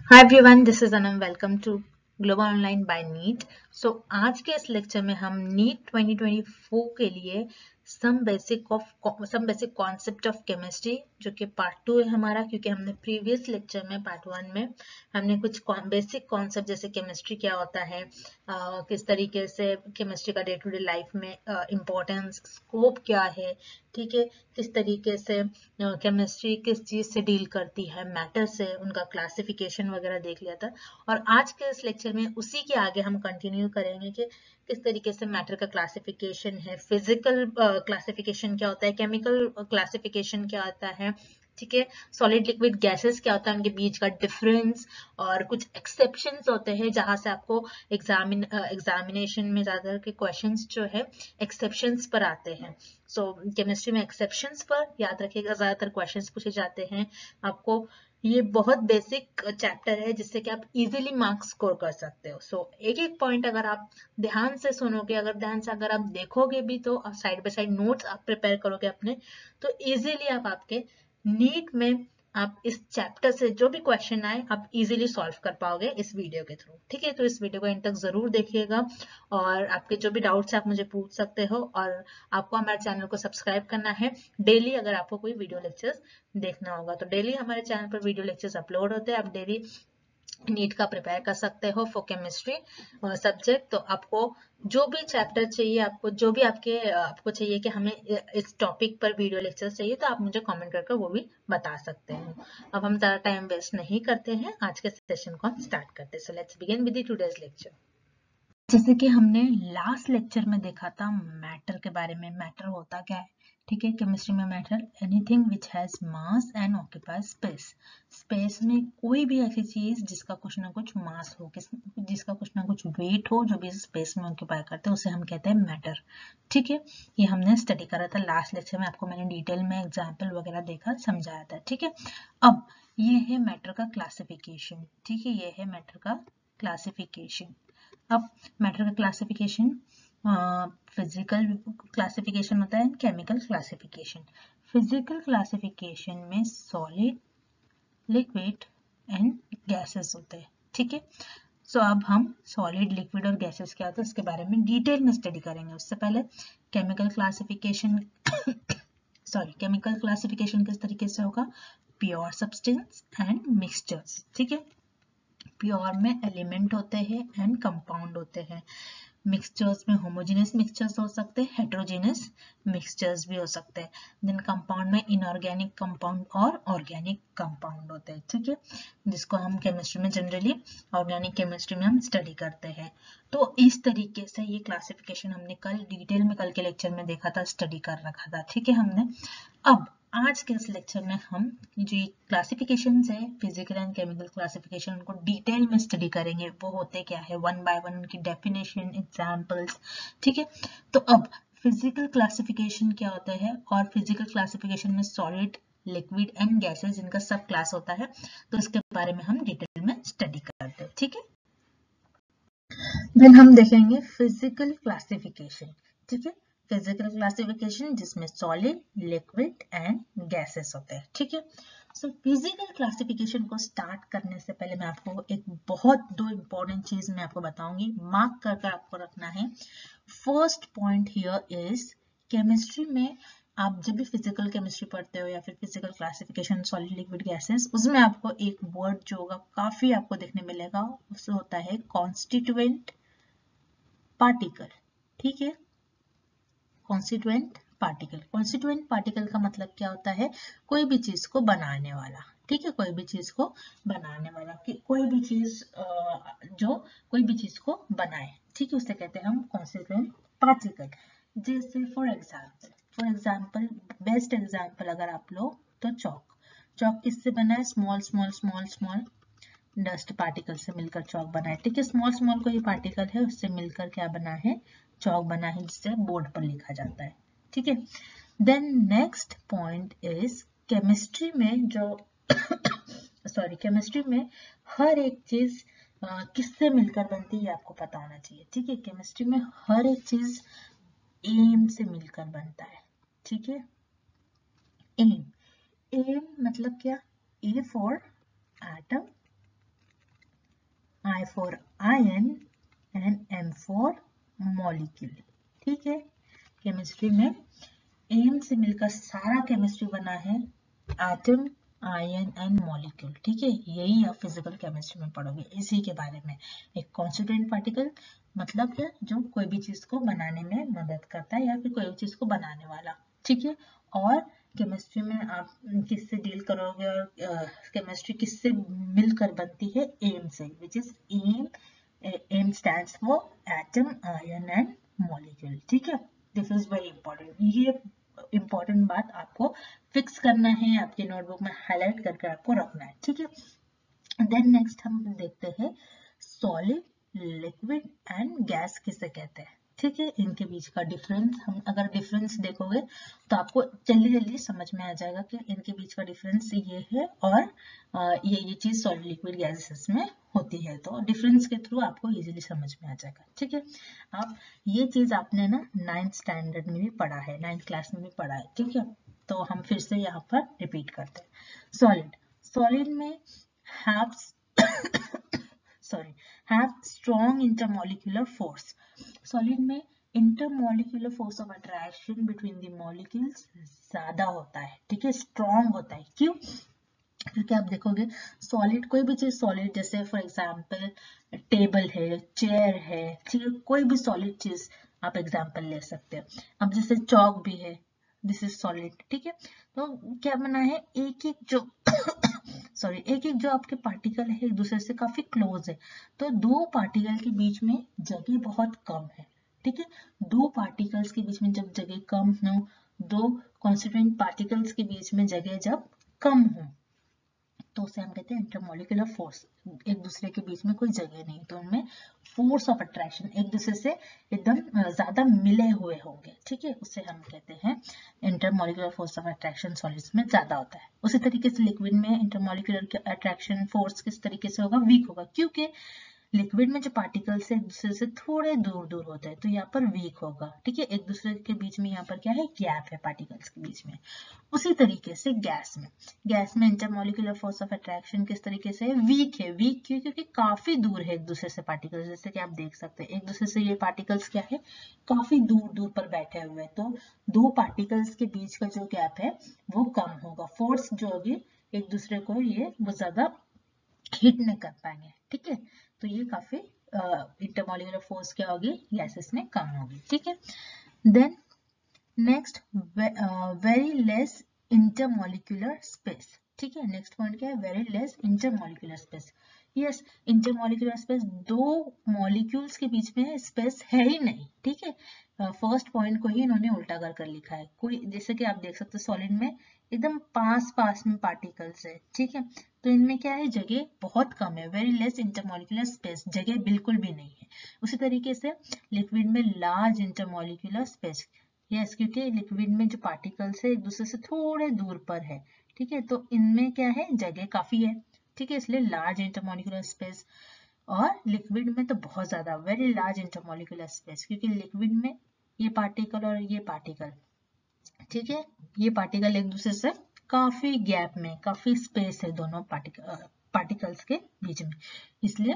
Hi everyone, this is Anam. Welcome to global online by NEET. आज के इस lecture में हम नीट 2024 के लिए some basic concept of chemistry, जो कि पार्ट 2 है हमारा, क्योंकि हमने प्रीवियस लेक्चर में पार्ट 1 में हमने कुछ बेसिक कॉन्सेप्ट जैसे केमिस्ट्री क्या होता है, किस तरीके से केमिस्ट्री का डे टू डे लाइफ में इम्पोर्टेंस, स्कोप क्या है, ठीक है, किस तरीके से केमिस्ट्री किस चीज से डील करती है, मैटर से, उनका क्लासिफिकेशन वगैरह देख लिया था। और आज के इस लेक्चर में उसी के आगे हम कंटिन्यू करेंगे कि किस तरीके से मैटर का क्लासिफिकेशन है, फिजिकल क्लासिफिकेशन क्या होता है, केमिकल क्लासिफिकेशन क्या होता है, ठीक है, सॉलिड लिक्विड गैसेस क्या होता है, उनके बीच का डिफरेंस, और कुछ एक्सेप्शंस होते हैं जहां से आपको एग्जामिनेशन में ज्यादातर के क्वेश्चंस जो है एक्सेप्शंस पर आते हैं। केमिस्ट्री में एक्सेप्शंस पर याद रखिएगा, ज्यादातर क्वेश्चंस पूछे जाते हैं आपको। ये बहुत बेसिक चैप्टर है जिससे कि आप इजीली मार्क्स स्कोर कर सकते हो। एक एक पॉइंट अगर आप ध्यान से सुनोगे, अगर आप देखोगे भी, तो साइड बाय साइड नोट्स आप प्रिपेयर करोगे अपने, तो इजीली आप आपके नीट में आप इस चैप्टर से जो भी क्वेश्चन आए आप इजीली सॉल्व कर पाओगे इस वीडियो के थ्रू, ठीक है। तो इस वीडियो को एंड तक जरूर देखिएगा, और आपके जो भी डाउट्स है आप मुझे पूछ सकते हो, और आपको हमारे चैनल को सब्सक्राइब करना है डेली। अगर आपको कोई वीडियो लेक्चर्स देखना होगा तो डेली हमारे चैनल पर वीडियो लेक्चर्स अपलोड होते हैं। आप डेली नीट का प्रिपेयर कर सकते हो फॉर केमिस्ट्री सब्जेक्ट। तो आपको जो भी चैप्टर चाहिए, आपको चाहिए कि हमें इस टॉपिक पर वीडियो लेक्चर चाहिए, तो आप मुझे कमेंट करके वो भी बता सकते हो। अब हम ज़्यादा टाइम वेस्ट नहीं करते हैं, आज के सेशन को हम स्टार्ट करते हैं। So let's begin with the today's lecture. जैसे कि हमने लास्ट लेक्चर में देखा था मैटर के बारे में। मैटर होता क्या है, ठीक है, केमिस्ट्री में matter anything which has mass and occupy space. Space में कोई भी ऐसी चीज जिसका कुछ ना कुछ मास हो, जिसका कुछ ना कुछ वेट हो, जो भी स्पेस में ऑक्यूपाई करते हैं, उसे हम कहते हैं मैटर, ठीक है। ये हमने स्टडी करा था लास्ट लेक्चर में, आपको मैंने डिटेल में एग्जाम्पल वगैरह देखा, समझाया था, ठीक है। अब ये है मैटर का क्लासिफिकेशन, ठीक है, ये है मैटर का क्लासिफिकेशन। अब मैटर का क्लासिफिकेशन फिजिकल क्लासिफिकेशन होता है, केमिकल क्लासिफिकेशन। फिजिकल क्लासिफिकेशन में सॉलिड, लिक्विड एंड गैसेस होते हैं, ठीक है। अब हम सॉलिड, लिक्विड और गैसेस क्या होता है इसके बारे में डिटेल में स्टडी करेंगे। उससे पहले केमिकल क्लासिफिकेशन केमिकल क्लासिफिकेशन किस तरीके से होगा, प्योर सब्सटेंस एंड मिक्सचर्स, ठीक है। प्योर में एलिमेंट होते हैं एंड कंपाउंड होते हैं। मिक्सचर्स में होमोजेनियस मिक्सचर्स हो सकते हैं, हेटेरोजेनियस मिक्सचर्स भी हो सकते हैं। देन कंपाउंड में इनऑर्गेनिक कंपाउंड और ऑर्गेनिक कंपाउंड होते हैं, ठीक है, जिसको हम केमिस्ट्री में जनरली ऑर्गेनिक केमिस्ट्री में हम स्टडी करते हैं। तो इस तरीके से ये क्लासिफिकेशन हमने कल डिटेल में कल के लेक्चर में देखा था, स्टडी कर रखा था, ठीक है हमने। अब आज के इस लेक्चर में हम जो क्लासिफिकेशंस है, फिजिकल एंड केमिकल क्लासिफिकेशन, उनको डिटेल में स्टडी करेंगे। वो होते क्या है, वन बाय वन उनकी डेफिनेशन, एग्जांपल्स, ठीक है। तो अब फिजिकल क्लासिफिकेशन क्या होता है, और फिजिकल क्लासिफिकेशन में सॉलिड, लिक्विड एंड गैसेस, इनका सब क्लास होता है, तो इसके बारे में हम डिटेल में स्टडी करते हैं, ठीक है। देन हम देखेंगे फिजिकल क्लासिफिकेशन, ठीक है, फिजिकल क्लासिफिकेशन जिसमें सॉलिड, लिक्विड एंड गैसेस होते हैं, ठीक है। फिजिकल क्लासिफिकेशन को स्टार्ट करने से पहले मैं आपको दो इंपॉर्टेंट चीज मैं आपको बताऊंगी, मार्क करके आपको रखना है। First point here is, chemistry में आप जब भी फिजिकल केमिस्ट्री पढ़ते हो या फिर physical classification solid, liquid, gases, उसमें आपको एक वर्ड जो होगा काफी आपको देखने मिलेगा, उससे होता है कॉन्स्टिट्यूएंट पार्टिकल, ठीक है, कॉन्स्टिट्यूएंट पार्टिकल। कॉन्स्टिट्यूएंट पार्टिकल का मतलब क्या होता है, कोई भी चीज को बनाने वाला, ठीक है, कोई भी चीज को बनाने वाला, कि कोई भी चीज जो कोई भी चीज को बनाए, ठीक है, उसे कहते हैं हम कॉन्स्टिट्यूएंट पार्टिकल। जैसे फॉर एग्जाम्पल बेस्ट एग्जाम्पल अगर आप लो तो चौक किससे बना है, small small small small dust particle से मिलकर चौक बना है, ठीक है। स्मॉल स्मॉल कोई पार्टिकल है, उससे मिलकर क्या बना है, चौक बना है, जिससे बोर्ड पर लिखा जाता है, ठीक है। Then next point is, chemistry में जो केमिस्ट्री में हर एक चीज किससे मिलकर बनती है आपको पता होना चाहिए, ठीक है। केमिस्ट्री में हर एक चीज एम से मिलकर बनता है, ठीक है। एम मतलब क्या, A for atom, for ion and M for molecule. ठीक है, केमिस्ट्री में एम से मिलकर सारा केमिस्ट्री बना है, एटम, आयन एंड मॉलिक्यूल। ठीक है, यही आप फिजिकल केमिस्ट्री में पढ़ोगे, इसी के बारे में। एक कॉन्स्टिट्यूएंट पार्टिकल मतलब क्या, जो कोई भी चीज को बनाने में मदद करता है या फिर कोई भी चीज को बनाने वाला। ठीक है, और केमिस्ट्री में आप किससे डील करोगे और केमिस्ट्री किससे मिलकर बनती है, एम से, which is M. M stands for atom, ion and molecule. ठीक है, दिस इज वेरी इंपॉर्टेंट। ये इंपॉर्टेंट बात आपको फिक्स करना है, आपके नोटबुक में हाईलाइट करके आपको रखना है। ठीक है, देन नेक्स्ट हम देखते हैं सॉलिड, लिक्विड एंड गैस किसे कहते हैं। ठीक है, इनके बीच का डिफरेंस, हम अगर डिफरेंस देखोगे तो आपको जल्दी जल्दी समझ में आ जाएगा कि इनके बीच का डिफरेंस ये है, और ये चीज सॉलिड, लिक्विड, गैसेस में होती है। तो डिफरेंस के थ्रू आपको इजीली समझ में आ जाएगा। ठीक है, आप ये चीज आपने ना 9th स्टैंडर्ड में भी पढ़ा है, 9th क्लास में भी पढ़ा है। ठीक है, तो हम फिर से यहाँ पर रिपीट करते हैं। सॉलिड, सॉलिड में have have strong intermolecular force. Solid में intermolecular force of attraction between the molecules ज्यादा होता है। ठीक है, strong होता है। क्यों? क्योंकि आप देखोगे सॉलिड, कोई भी चीज सॉलिड, जैसे फॉर एग्जांपल टेबल है, चेयर है, ठीक है, कोई भी सॉलिड चीज आप एग्जांपल ले सकते हैं। अब जैसे चौक भी है, दिस इज सॉलिड। ठीक है, तो क्या बना है, एक एक जो एक एक जो आपके पार्टिकल है एक दूसरे से काफी क्लोज है, तो दो पार्टिकल के बीच में जगह बहुत कम है। ठीक है, दो पार्टिकल्स के बीच में जब जगह कम हो, दो कॉन्स्टिट्यूएंट पार्टिकल्स के बीच में जगह जब कम हो, तो उसे हम कहते हैं इंटरमॉलिक्यूलर फोर्स। एक दूसरे के बीच में कोई जगह नहीं, तो उनमें फोर्स ऑफ अट्रैक्शन एक दूसरे से एकदम ज्यादा मिले हुए होंगे। ठीक है, उसे हम कहते हैं intermolecular force of attraction solids में ज्यादा होता है। उसी तरीके से लिक्विड में इंटरमॉलिक्यूलर अट्रैक्शन फोर्स किस तरीके से होगा, वीक होगा, क्योंकि लिक्विड में जो पार्टिकल्स है एक दूसरे से थोड़े दूर दूर होते हैं, तो यहाँ पर वीक होगा। ठीक है, एक दूसरे के बीच में यहाँ पर क्या है, गैप है पार्टिकल्स के बीच में। उसी तरीके से गैस में इंटरमॉलिक्यूलर फोर्स ऑफ अट्रैक्शन किस तरीके से वीक है। वीक क्यों? क्योंकि काफी दूर है एक दूसरे से पार्टिकल्स, जैसे कि आप देख सकते हैं एक दूसरे से ये पार्टिकल्स क्या है, काफी दूर दूर पर बैठे हुए हैं, तो दो पार्टिकल्स के बीच का जो गैप है वो कम होगा। फोर्स जो होगी एक दूसरे को ये वो ज्यादा हिट नहीं कर पाएंगे। ठीक है, तो ये काफी इंटरमॉलिक्यूलर फोर्स क्या होगी, गैसेस में कम होगी। ठीक है, then next very less intermolecular space. ठीक है, नेक्स्ट पॉइंट क्या है, very less intermolecular space. Yes, intermolecular space, दो मॉलिक्यूल्स के बीच में स्पेस है ही नहीं। ठीक है, फर्स्ट पॉइंट को ही इन्होंने उल्टा कर कर लिखा है। कोई, जैसे कि आप देख सकते हो सॉलिड में एकदम पास पास में पार्टिकल्स है। ठीक है, तो इनमें क्या है, जगह बहुत कम है, वेरी लेस इंटरमॉलिक्यूलर स्पेस, जगह बिल्कुल भी नहीं है। उसी तरीके से लिक्विड में लार्ज इंटरमॉलिक्यूलर स्पेस। यस, क्योंकि लिक्विड में जो पार्टिकल्स है एक दूसरे से थोड़े दूर पर है। ठीक है, तो इनमें क्या है, जगह काफी है। ठीक है, इसलिए लार्ज इंटरमॉलिक्यूलर स्पेस। और लिक्विड में तो बहुत ज्यादा, वेरी लार्ज इंटरमॉलिक्यूलर स्पेस, क्योंकि लिक्विड में ये पार्टिकल और ये पार्टिकल, ठीक है, ये पार्टिकल एक दूसरे से काफी गैप में, काफी स्पेस है दोनों पार्टिकल्स के बीच में, इसलिए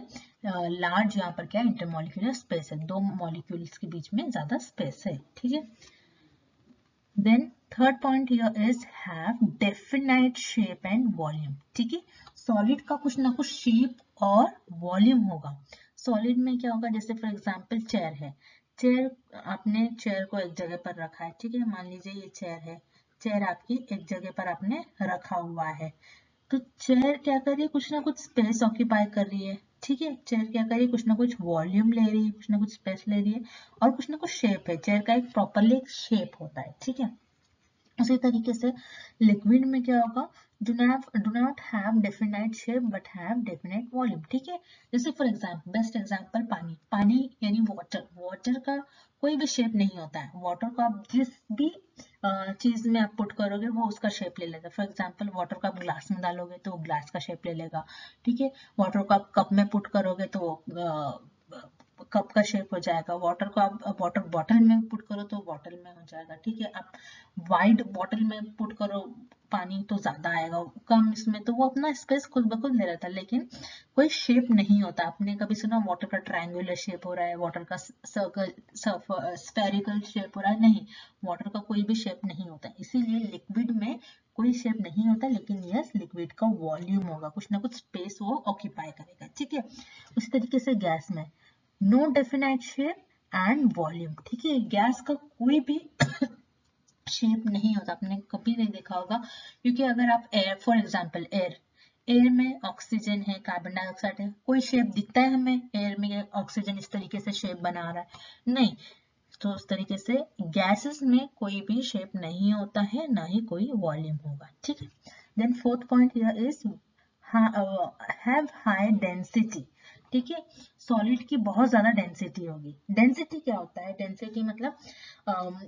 लार्ज यहाँ पर क्या, इंटरमॉलिक्यूलर स्पेस है, दो मॉलिक्यूल्स के बीच में ज्यादा स्पेस है। ठीक है, then third point here is have definite shape and volume. ठीक है, सॉलिड का कुछ ना कुछ शेप और वॉल्यूम होगा। सॉलिड में क्या होगा, जैसे फॉर एग्जांपल चेयर है, चेयर, आपने चेयर को एक जगह पर रखा है। ठीक है, मान लीजिए ये चेयर है, चेयर आपकी एक जगह पर आपने रखा हुआ है, तो चेयर क्या कर रही है, कुछ ना कुछ स्पेस ऑक्यूपाई कर रही है। ठीक है, चेयर क्या कर रही है, कुछ ना कुछ वॉल्यूम ले रही है, कुछ ना कुछ स्पेस ले रही है, और कुछ ना कुछ शेप है। चेयर का एक प्रॉपरली एक शेप होता है। ठीक है, उसी तरीके से लिक्विड में क्या होगा, do not have definite shape but have definite volume। ठीक है, जैसे फॉर एग्जांपल, बेस्ट एग्जांपल पानी यानी वाटर का कोई भी शेप नहीं होता है। वाटर को आप जिस भी चीज में आप पुट करोगे वो उसका शेप ले लेगा। फॉर एग्जांपल वाटर को आप ग्लास में डालोगे तो वो ग्लास का शेप ले लेगा। ठीक है, वाटर को आप कप में पुट करोगे तो कप का शेप हो जाएगा। वाटर को आप वाटर बॉटल में पुट करो तो बॉटल में हो जाएगा। ठीक है, आप वाइड बॉटल में पुट करो, पानी तो ज्यादा आएगा, कम इसमें तो वो अपना स्पेस खुद ब खुद ले रहा था, लेकिन कोई शेप नहीं होता। आपने कभी सुना वाटर का ट्रायंगुलर शेप हो रहा है, वाटर का सर्कल स्फेरिकल शेप हो रहा है? नहीं, वाटर का कोई भी शेप नहीं होता। इसीलिए लिक्विड में कोई शेप नहीं होता, लेकिन यस लिक्विड का वॉल्यूम होगा, कुछ ना कुछ स्पेस वो ऑक्यूपाई करेगा, ठीक है। उसी तरीके से गैस में no definite shape and volume, ठीक है। गैस का कोई भी शेप नहीं होता, आपने कभी नहीं देखा होगा, क्योंकि अगर आप एयर, फॉर एग्जांपल एयर में ऑक्सीजन है, कार्बन डाइऑक्साइड है, कोई शेप दिखता है हमें एयर में? ऑक्सीजन इस तरीके से शेप बना रहा है? नहीं। तो उस तरीके से गैसेस में कोई भी शेप नहीं होता है, ना ही कोई वॉल्यूम होगा, ठीक है। Then fourth point here is have high density, ठीक है। सॉलिड की बहुत ज्यादा डेंसिटी होगी। डेंसिटी क्या होता है? डेंसिटी मतलब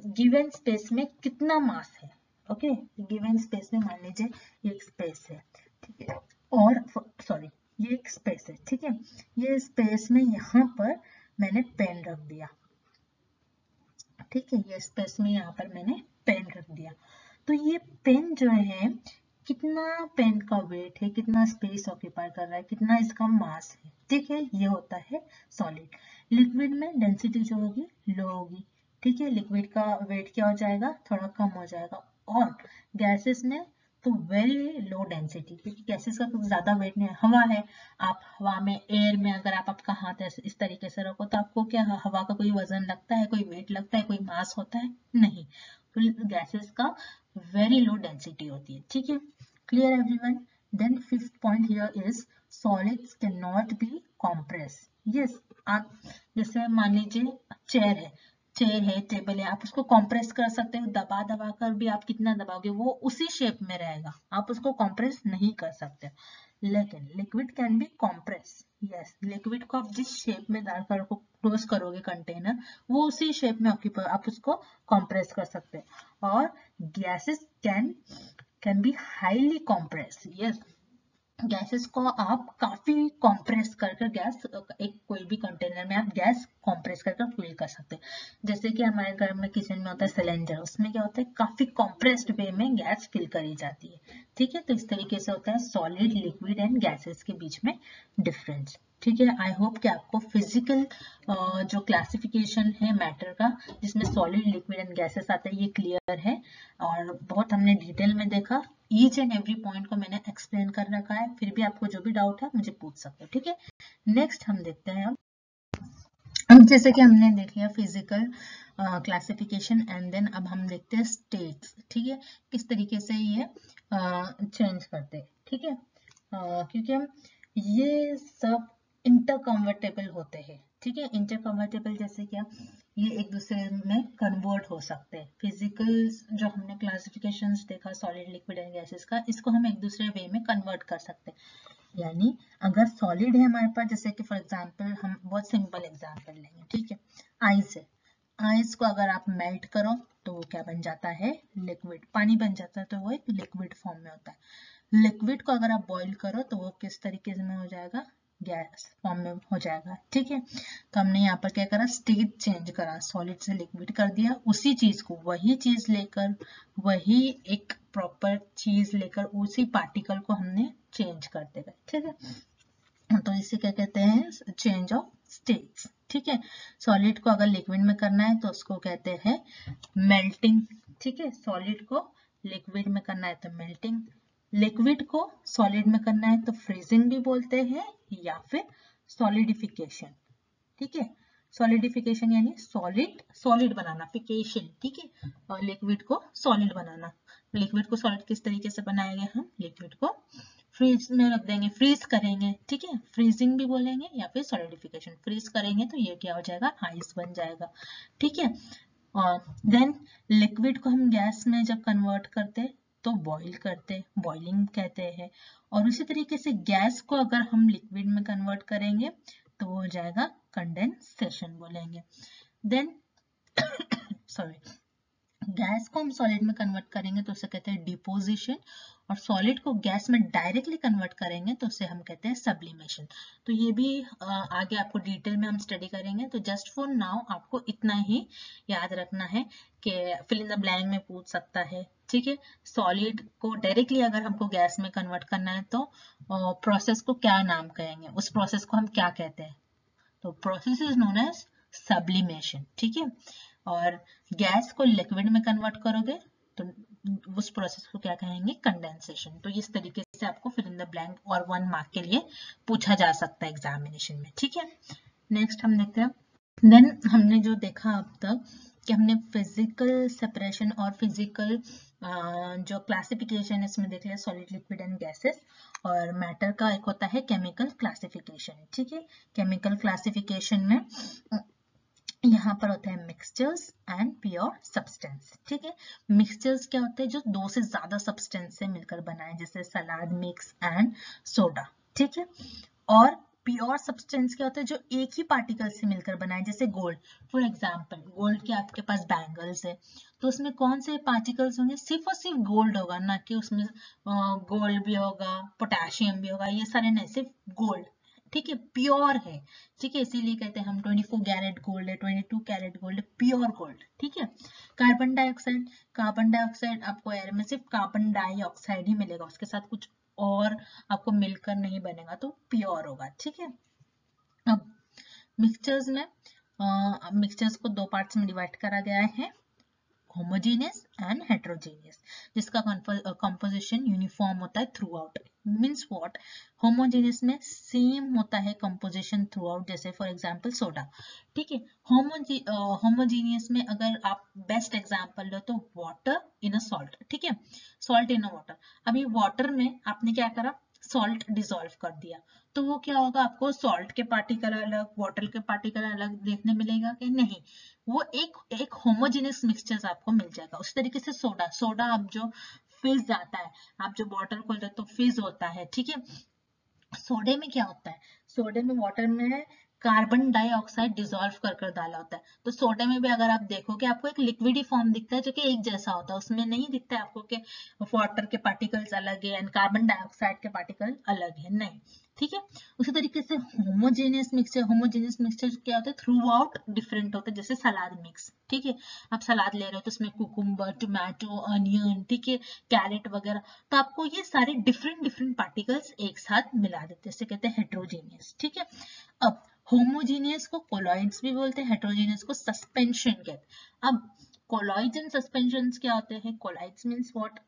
गिवन स्पेस में कितना मास है, ओके। गिवन स्पेस में मान लीजिए एक स्पेस है, ठीक है, और सॉरी ये एक स्पेस है, ठीक है। ये स्पेस में यहाँ पर मैंने पेन रख दिया, ठीक है। ये स्पेस में यहाँ पर मैंने पेन रख दिया, तो ये पेन जो है, कितना पेन का वेट है, कितना स्पेस ऑक्यूपाई कर रहा है, कितना इसका मास है, ठीक है। ये होता है सॉलिड। लिक्विड में डेंसिटी जो होगी लो होगी, ठीक है। लिक्विड का वेट क्या हो जाएगा? थोड़ा कम हो जाएगा। और गैसेस में तो वेरी लो डेंसिटी, क्योंकि गैसेस का कुछ ज्यादा वेट नहीं है। हवा है, आप हवा में, एयर में अगर आप आपका हाथ ऐसे इस तरीके से रखो तो आपको क्या हवा का कोई वजन लगता है, कोई वेट लगता है, कोई मास होता है? नहीं। तो गैसेस का वेरी लो डेंसिटी होती है, ठीक है। Clear everyone? Then fifth point here is solids cannot be compress. Yes, आप जैसे मान लीजिए चेयर है, टेबल है, आप उसको कॉम्प्रेस कर सकते हो, दबा दबा कर भी आप कितना दबाओगे वो उसी शेप में रहेगा, आप उसको कॉम्प्रेस नहीं कर सकते। लेकिन liquid can be compress. Yes, liquid को आप जिस शेप में डालकर क्लोज करोगे कंटेनर, वो उसी शेप में आप उसको कॉम्प्रेस कर सकते हैं। और gases can be highly compress. Yes, gases को आप काफी कॉम्प्रेस करके गैस, एक कोई भी कंटेनर में आप गैस कॉम्प्रेस करके फिल कर सकते हैं। जैसे कि हमारे घर में किचन में होता है सिलेंडर, उसमें क्या होता है, काफी कॉम्प्रेस्ड वे में गैस फिल करी जाती है, ठीक है। तो इस तरीके से होता है सॉलिड, लिक्विड एंड गैसेस के बीच में डिफरेंस, ठीक है। आई होप कि आपको फिजिकल जो क्लासिफिकेशन है मैटर का, जिसमें सॉलिड, लिक्विड एंड गैसेस आता है, ये क्लियर है। और बहुत हमने डिटेल में देखा, ईच एंड एवरी पॉइंट को मैंने एक्सप्लेन कर रखा है। फिर भी आपको जो भी डाउट है मुझे पूछ सकते हो, ठीक है। नेक्स्ट हम देखते हैं अब जैसे कि हमने देख लिया फिजिकल क्लासिफिकेशन, एंड देन अब हम देखते हैं स्टेट्स, ठीक है, किस तरीके से ये चेंज करते हैं, ठीक है। क्योंकि हम ये सब इंटरकन्वर्टेबल होते हैं, ठीक है। इंटरकन्वर्टेबल जैसे क्या, ये एक दूसरे में कन्वर्ट हो सकते हैं। फिजिकल जो हमने क्लासिफिकेशंस देखा सॉलिड, लिक्विड एंड गैसेस का, इसको हम एक दूसरे वे में कन्वर्ट कर सकते हैं। यानी अगर सॉलिड है हमारे पास, जैसे कि फॉर एग्जांपल हम बहुत सिंपल एग्जांपल लेंगे, ठीक है। आइस है, आइस को अगर आप मेल्ट करो तो वो क्या बन जाता है? लिक्विड, पानी बन जाता है, तो वो एक लिक्विड फॉर्म में होता है। लिक्विड को अगर आप बॉईल करो तो वो किस तरीके में हो जाएगा? गैस फॉर्म में हो जाएगा, ठीक है। तो हमने यहाँ पर क्या करा? स्टेट चेंज करा, सॉलिड से लिक्विड कर दिया। उसी चीज को, वही चीज लेकर, वही एक प्रॉपर चीज लेकर, उसी पार्टिकल को हमने चेंज करते गए, ठीक है। तो इसे क्या कहते हैं? चेंज ऑफ स्टेट्स, ठीक है। सॉलिड को अगर लिक्विड में करना है तो उसको कहते हैं मेल्टिंग, ठीक है। सॉलिड को लिक्विड में करना है तो मेल्टिंग, लिक्विड को सॉलिड में करना है तो फ्रीजिंग भी बोलते हैं, या फिर सॉलिडिफिकेशन, ठीक है। सॉलिडिफिकेशन यानी सॉलिड बनाना, फिकेशन, ठीक है। और लिक्विड को सॉलिड बनाना। लिक्विड को सॉलिड किस तरीके से बनाएंगे? हम लिक्विड को फ्रीज में रख देंगे, फ्रीज करेंगे, ठीक है। फ्रीजिंग भी बोलेंगे या फिर सॉलिडिफिकेशन। फ्रीज करेंगे तो ये क्या हो जाएगा? आइस बन जाएगा, ठीक है। और देन लिक्विड को हम गैस में जब कन्वर्ट करते तो बॉईल करते, बॉइलिंग कहते हैं। और उसी तरीके से गैस को अगर हम लिक्विड में कन्वर्ट करेंगे तो वो हो जाएगा कंडेंसेशन बोलेंगे। देन सॉरी, गैस को हम सॉलिड में कन्वर्ट करेंगे तो उसे कहते हैं डिपोजिशन, और सॉलिड को गैस में डायरेक्टली कन्वर्ट करेंगे तो उसे हम कहते हैं सब्लिमेशन। तो ये भी आगे आपको डिटेल में हम स्टडी करेंगे। तो जस्ट फॉर नाउ आपको इतना ही याद रखना है कि फिल इन द ब्लैंक में पूछ सकता है, ठीक है। सॉलिड को डायरेक्टली अगर हमको गैस में कन्वर्ट करना है तो प्रोसेस को क्या नाम कहेंगे, उस प्रोसेस को हम क्या कहते हैं? तो process is known as sublimation, ठीक है। और गैस को लिक्विड में कन्वर्ट करोगे तो उस प्रोसेस को क्या कहेंगे? कंडेंसेशन। तो इस तरीके से आपको फिल इन द ब्लैंक और 1 मार्क के लिए पूछा जा सकता है एग्जामिनेशन में, ठीक है। नेक्स्ट हम देखते हैं, देन हमने जो देखा अब तक कि हमने फिजिकल सेपरेशन और फिजिकल जो क्लासिफिकेशन है इसमें देख लिया, सॉलिड, लिक्विड एंड गैसेस। और मैटर का एक होता है केमिकल क्लासिफिकेशन, ठीक है। केमिकल क्लासिफिकेशन में यहाँ पर होता है मिक्सचर्स एंड प्योर सब्सटेंस, ठीक है। मिक्सचर्स क्या होते हैं? जो 2 से ज्यादा सब्सटेंस से मिलकर बना है, जैसे सलाद मिक्स एंड सोडा, ठीक है। और प्योर सब्सटेंस क्या होता है? जो एक ही पार्टिकल से मिलकर बना है, जैसे गोल्ड। फॉर एग्जांपल गोल्ड के आपके पास बैंगल्स है तो उसमें कौन से पार्टिकल्स होंगे? सिर्फ और सिर्फ गोल्ड होगा, ना कि उसमें गोल्ड भी होगा, पोटेशियम भी होगा, ये सारे नहीं, सिर्फ गोल्ड, ठीक है, प्योर है, ठीक है। इसीलिए कहते हैं हम 24 कैरेट गोल्ड है, 22 कैरेट गोल्ड है, प्योर गोल्ड, ठीक है। कार्बन डाइऑक्साइड, कार्बन डाइऑक्साइड आपको एयर में सिर्फ कार्बन डाइऑक्साइड ही मिलेगा, उसके साथ कुछ और आपको मिलकर नहीं बनेगा, तो प्योर होगा, ठीक है। अब मिक्सचर्स में मिक्सचर्स को 2 पार्ट्स में डिवाइड करा गया है, होमोजेनियस एंड हेट्रोजेनियस, जिसका कंपोजिशन यूनिफॉर्म होता है through out. Means what? Homogeneous में सेम होता है कंपोजिशन थ्रू आउट, जैसे फॉर एग्जांपल सोडा, ठीक है। होमोजेनियस में अगर आप बेस्ट एग्जांपल लो तो वाटर इन अ सॉल्ट, ठीक है, सॉल्ट इन अ वाटर। अभी वाटर में आपने क्या करा? सॉल्ट डिसॉल्व कर दिया, तो वो क्या होगा? आपको सॉल्ट के पार्टिकल अलग, वाटर के पार्टिकल अलग देखने मिलेगा कि नहीं? वो एक होमोजेनियस मिक्सचर आपको मिल जाएगा। उस तरीके से सोडा, सोडा आप जो फिज आता है, आप जो बॉटल खोलते हो तो फिज होता है, ठीक है। सोडे में क्या होता है? सोडे में वाटर में कार्बन डाइऑक्साइड डिसॉल्व कर कर डाला होता है, तो सोडे में भी अगर आप देखोगे आपको एक लिक्विड ही फॉर्म दिखता है जो कि एक जैसा होता है, उसमें नहीं दिखता है आपको कि वाटर के पार्टिकल्स अलग है एंड कार्बन डाइऑक्साइड के पार्टिकल अलग है, नहीं, ठीक है। उसी तरीके से होमोजेनियस मिक्सचर क्या होता है? थ्रू आउट डिफरेंट होता है, जैसे सलाद मिक्स, ठीक है। आप सलाद ले रहे हो तो उसमें कुकुम्बर, टोमेटो, अनियन, ठीक है, कैरेट वगैरह, तो आपको ये सारे डिफरेंट डिफरेंट पार्टिकल्स एक साथ मिला देते हैं, इसे कहते हैं हेट्रोजेनियस, ठीक है। अब होमोजेनियस को कोलॉइड्स भी बोलते हैं, हेट्रोजेनियस को सस्पेंशन कहते हैं। अब कोलॉइड्स एंड सस्पेंशंस क्या होते हैं? Colloids means what?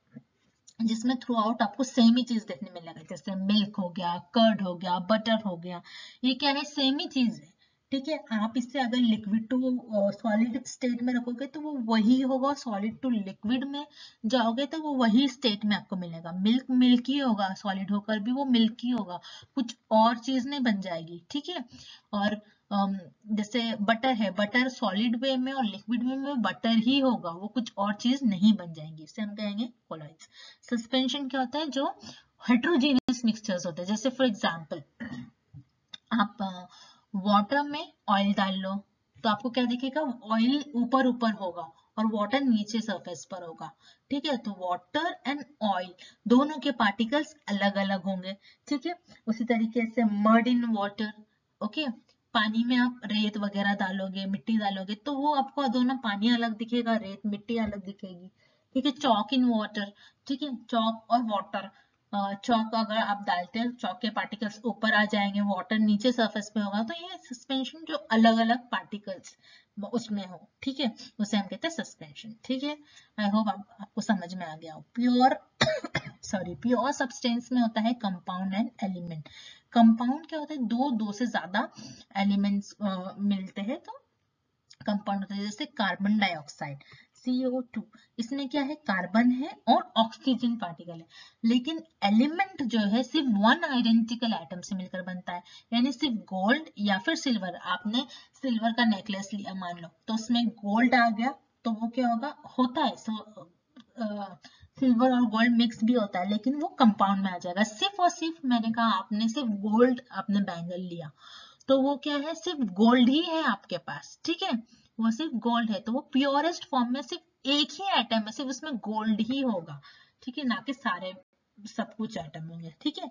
जिसमें थ्रू आउट आपको सेम ही चीज देखने मिलेगा, जैसे मिल्क हो गया, कर्ड हो गया, बटर हो गया, ये क्या है? सेम ही चीज है, ठीक है। आप इससे अगर लिक्विड टू सॉलिड स्टेट में रखोगे तो वो वही होगा, सॉलिड टू लिक्विड में जाओगे तो वो वही स्टेट में आपको मिलेगा। मिल्क मिल्क ही होगा, सॉलिड होकर भी वो मिल्क ही होगा, कुछ और चीज नहीं बन जाएगी, ठीक है। और जैसे बटर है, बटर सॉलिड वे में और लिक्विड वे में बटर ही होगा, वो कुछ और चीज नहीं बन जाएंगी, इसे हम कहेंगे कोलॉइड्स। सस्पेंशन क्या होता है? जो हेट्रोजेनियस मिक्सचर्स होते हैं, जैसे फॉर एग्जांपल आप वाटर में ऑयल डाल लो तो आपको क्या दिखेगा? ऑयल ऊपर ऊपर होगा और वाटर नीचे सरफेस पर होगा, ठीक है। तो वाटर एंड ऑयल दोनों के पार्टिकल्स अलग अलग होंगे, ठीक है। उसी तरीके से मड इन वाटर, ओके, पानी में आप रेत वगैरह डालोगे, मिट्टी डालोगे तो वो आपको दोनों पानी अलग दिखेगा, रेत मिट्टी अलग दिखेगी, ठीक है। चॉक इन वाटर, ठीक है, चॉक और वाटर, चौक अगर आप डालते हैं चौक के पार्टिकल्स ऊपर आ जाएंगे, वाटर नीचे सरफेस पे होगा, तो ये सस्पेंशन जो अलग अलग पार्टिकल्स उसमें हो, ठीक है, उसे हम कहते हैं सस्पेंशन, ठीक है। आई होप आपको समझ में आ गया हो। प्योर प्योर सब्सटेंस में होता है कंपाउंड एंड एलिमेंट। कंपाउंड क्या होता है? दो से ज्यादा एलिमेंट्स मिलते हैं तो कंपाउंड होता है, जैसे कार्बन डाइऑक्साइड CO2, इसमें क्या है? कार्बन है और ऑक्सीजन पार्टिकल है, लेकिन एलिमेंट जो है सिर्फ 1 आइडेंटिकल एटम से मिलकर बनता है, यानी सिर्फ गोल्ड या फिर सिल्वर। आपने सिल्वर का नेकलेस लिया मान लो, तो उसमें गोल्ड आ गया तो वो क्या होगा? होता है सिल्वर और गोल्ड मिक्स भी होता है, लेकिन वो कंपाउंड में आ जाएगा। सिर्फ और सिर्फ मैंने कहा आपने सिर्फ गोल्ड, आपने बैंगल लिया तो वो क्या है? सिर्फ गोल्ड ही है आपके पास, ठीक है, वो सिर्फ गोल्ड है, तो वो प्योरेस्ट फॉर्म में सिर्फ एक ही एटम है, सिर्फ उसमें गोल्ड ही होगा, ठीक है, ना कि सारे सब कुछ एटम होंगे, ठीक है।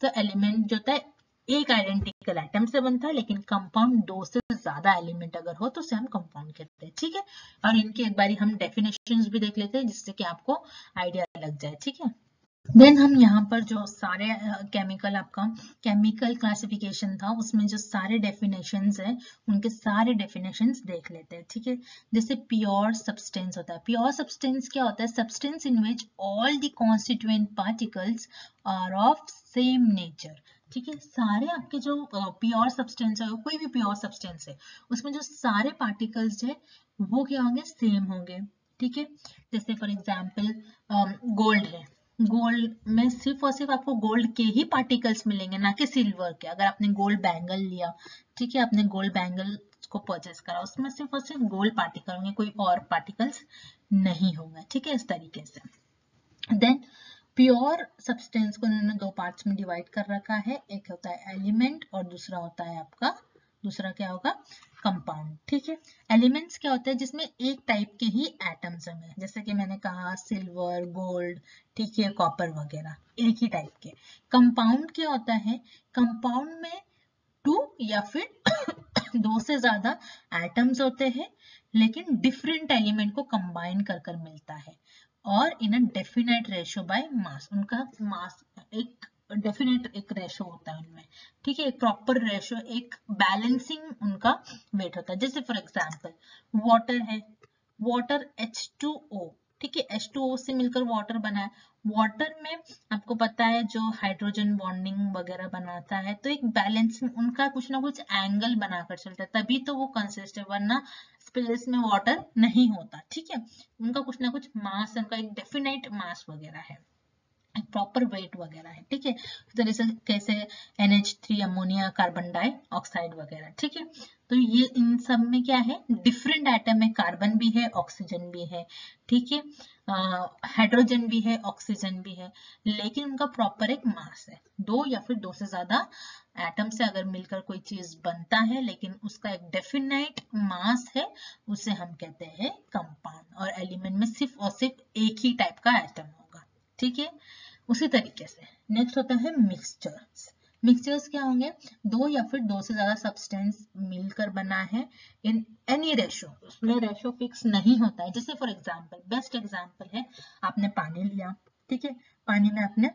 तो एलिमेंट जो होता है एक आइडेंटिकल एटम से बनता है, लेकिन कंपाउंड 2 से ज्यादा एलिमेंट अगर हो तो उसे हम कंपाउंड कहते हैं, ठीक है। और इनकी एक बारी हम डेफिनेशंस भी देख लेते हैं जिससे कि आपको आइडिया लग जाए, ठीक है। देन हम यहाँ पर जो सारे केमिकल आपका केमिकल क्लासिफिकेशन था उसमें जो सारे डेफिनेशंस है उनके सारे डेफिनेशंस देख लेते हैं, ठीक है। जैसे प्योर सब्सटेंस होता है। प्योर सब्सटेंस क्या होता है? Substance in which all the constituent particles are of same nature, ठीक है। सारे आपके जो प्योर सब्सटेंस है, कोई भी प्योर सब्सटेंस है, उसमें जो सारे पार्टिकल्स है वो क्या होंगे? सेम होंगे, ठीक है। जैसे फॉर एग्जाम्पल गोल्ड है, गोल्ड में सिर्फ और सिर्फ आपको गोल्ड के ही पार्टिकल्स मिलेंगे, ना कि सिल्वर के। अगर आपने गोल्ड बैंगल लिया, ठीक है, आपने गोल्ड बैंगल को परचेस करा, उसमें सिर्फ और सिर्फ गोल्ड पार्टिकल होंगे, कोई और पार्टिकल्स नहीं होंगे, ठीक है, इस तरीके से। देन प्योर सब्सटेंस को उन्होंने दो पार्ट्स में डिवाइड कर रखा है, एक होता है एलिमेंट और दूसरा होता है आपका, दूसरा क्या होगा? कंपाउंड, ठीक है। एलिमेंट्स क्या होते हैं? जिसमें एक टाइप के ही एटम्स होंगे, जैसे कि मैंने कहा सिल्वर, गोल्ड, ठीक है, कॉपर वगैरह, एक ही टाइप के। कंपाउंड क्या होता है? कंपाउंड में 2 या फिर 2 से ज्यादा एटम्स होते हैं, लेकिन डिफरेंट एलिमेंट को कंबाइन कर कर मिलता है, और in a definite ratio by mass. उनका मास एक डेफिनेट एक रेशो होता है उनमें, ठीक है, एक प्रॉपर रेशो, एक बैलेंसिंग उनका वेट होता है। जैसे फॉर एग्जांपल वाटर है, वाटर H2O, ठीक है, H2O से मिलकर वाटर बना है। वाटर में आपको पता है जो हाइड्रोजन बॉन्डिंग वगैरह बनाता है, तो एक बैलेंसिंग उनका कुछ ना कुछ एंगल बनाकर चलता है, तभी तो वो कंसिस्ट है, वरना स्पेस में वाटर नहीं होता, ठीक है। उनका कुछ ना कुछ मास, उनका एक डेफिनेट मास वगैरह है, प्रॉपर वेट वगैरह है, ठीक है। इस तरह से कैसे NH3 अमोनिया, कार्बन डाइऑक्साइड वगैरह, ठीक है। तो ये इन सब में क्या है? डिफरेंट एटम है, कार्बन भी है, ऑक्सीजन भी है, ठीक है, हाइड्रोजन भी है, ऑक्सीजन भी है, लेकिन उनका प्रॉपर एक मास है। 2 या फिर 2 से ज्यादा एटम से अगर मिलकर कोई चीज बनता है, लेकिन उसका एक डेफिनेट मास है, उसे हम कहते हैं कंपाउंड। और एलिमेंट में सिर्फ और सिर्फ एक ही टाइप का एटम होगा, ठीक है। उसी तरीके से नेक्स्ट होता है मिक्सचर्स। मिक्सचर्स क्या होंगे? 2 या फिर 2 से ज्यादा सब्सटेंस मिलकर बना है इन एनी रेशो, उसमें रेशो फिक्स नहीं होता है। जैसे फॉर एग्जांपल, बेस्ट एग्जांपल है, आपने पानी लिया, ठीक है, पानी में आपने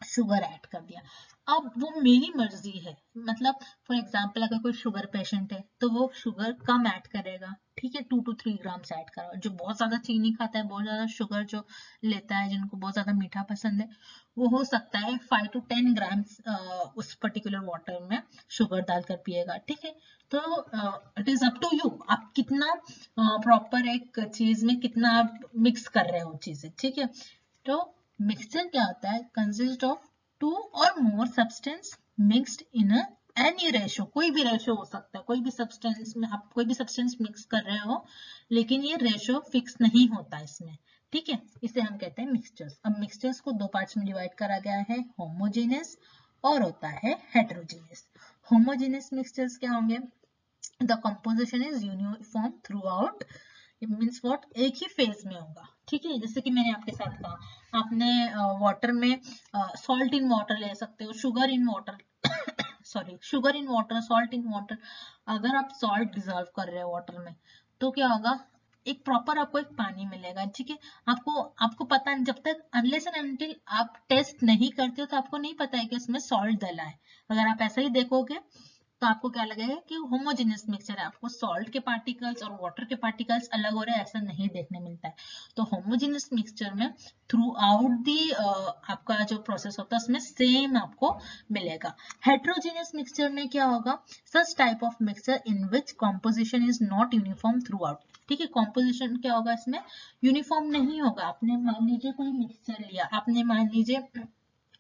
शुगर ऐड कर दिया। अब वो मेरी मर्जी है, मतलब फॉर एग्जांपल अगर कोई शुगर पेशेंट है तो वो शुगर कम ऐड करेगा, ठीक है, 2 to 3 ग्राम्स ऐड करा। जो बहुत ज्यादा चीनी खाता है, बहुत ज्यादा शुगर जो लेता है, जिनको बहुत ज्यादा मीठा पसंद है, वो हो सकता है 5 to 10 ग्राम्स उस पर्टिकुलर वाटर में शुगर डालकर पिएगा, ठीक है। तो it is up to you, आप कितना प्रॉपर एक चीज में कितना आप मिक्स कर रहे हो चीजें, ठीक है। तो मिक्सचर क्या होता है? कंसिस्ट ऑफ 2 और more substance mixed in any ratio. कोई भी रेशो हो सकता है, कोई भी सब्सटेंस में आप कोई भी सब्सटेंस मिक्स कर रहे हो, लेकिन ये रेशो फिक्स नहीं होता इसमें, ठीक है, इसे हम कहते हैं मिक्सचर्स। अब मिक्सचर्स को दो पार्ट्स में डिवाइड करा गया है, होमोजेनियस और होता है हेटेरोजेनियस। होमोजेनियस मिक्सचर्स क्या होंगे? The composition is uniform through out, means what, एक ही फेज में होगा, ठीक है। जैसे कि मैंने आपके साथ कहा, आपने वाटर में सॉल्ट इन वाटर ले सकते हो, sugar in water sorry, sugar in water, salt in water. अगर आप सॉल्ट डिजोल्व कर रहे हो वाटर में, तो क्या होगा? एक प्रॉपर आपको एक पानी मिलेगा, ठीक है। आपको आपको पता नहीं, जब तक अनलेस एंड अनटिल आप टेस्ट नहीं करते हो तो आपको नहीं पता है कि उसमें सॉल्ट डला है। अगर आप ऐसा ही देखोगे तो आपको क्या लगेगा कि होमोजेनियस मिक्सचर है, आपको सॉल्ट के पार्टिकल्स और वाटर के पार्टिकल्स अलग हो रहे हैं, ऐसा नहीं देखने मिलता है। तो होमोजेनियस मिक्सचर में थ्रू आउट दी आपका जो प्रोसेस होता है उसमें सेम आपको मिलेगा। हेटेरोजेनियस मिक्सचर में क्या होगा? Such type of mixture in which composition is not uniform through out, ठीक है। कॉम्पोजिशन क्या होगा? इसमें यूनिफॉर्म नहीं होगा। आपने मान लीजिए कोई मिक्सचर लिया, आपने मान लीजिए